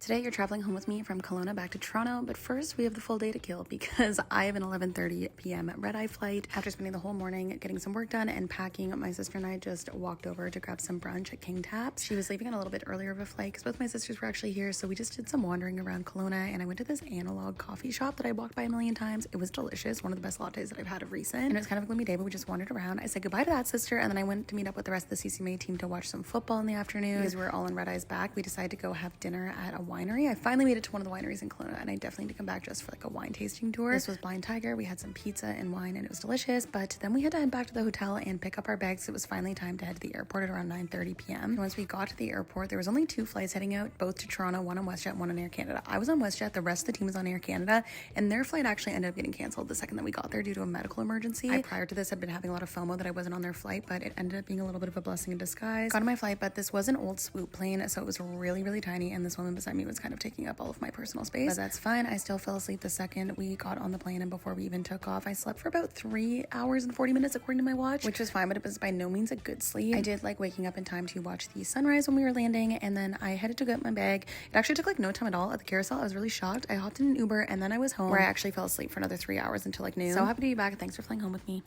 Today you're traveling home with me from Kelowna back to Toronto, but first we have the full day to kill because I have an 11:30 p.m. red-eye flight. After spending the whole morning getting some work done and packing, my sister and I just walked over to grab some brunch at King Taps. She was leaving on a little bit earlier of a flight because both my sisters were actually here, so we just did some wandering around Kelowna, and I went to this analog coffee shop that I walked by a million times. It was delicious, one of the best lattes that I've had of recent, and it was kind of a gloomy day, but we just wandered around. I said goodbye to that sister, and then I went to meet up with the rest of the CCMA team to watch some football in the afternoon. Because we were all in red-eyes back, we decided to go have dinner at a winery. I finally made it to one of the wineries in Kelowna, and I definitely need to come back just for like a wine tasting tour. This was Blind Tiger. We had some pizza and wine, and it was delicious, but then we had to head back to the hotel and pick up our bags. It was finally time to head to the airport at around 9:30 p.m. And once we got to the airport, there was only two flights heading out, both to Toronto, one on WestJet, one on Air Canada. I was on WestJet, the rest of the team was on Air Canada, and their flight actually ended up getting canceled the second that we got there due to a medical emergency. I, prior to this, had been having a lot of FOMO that I wasn't on their flight, but it ended up being a little bit of a blessing in disguise. Got on my flight, but this was an old swoop plane, so it was really, really tiny, and this woman beside me was kind of taking up all of my personal space. But that's fine. I still fell asleep the second we got on the plane, and before we even took off, I slept for about 3 hours and 40 minutes according to my watch, which was fine, but it was by no means a good sleep. I did like waking up in time to watch the sunrise when we were landing, and then I headed to get my bag. It actually took like no time at all at the carousel. I was really shocked. I hopped in an Uber, and then I was home, where I actually fell asleep for another 3 hours until like noon. So happy to be back. Thanks for flying home with me.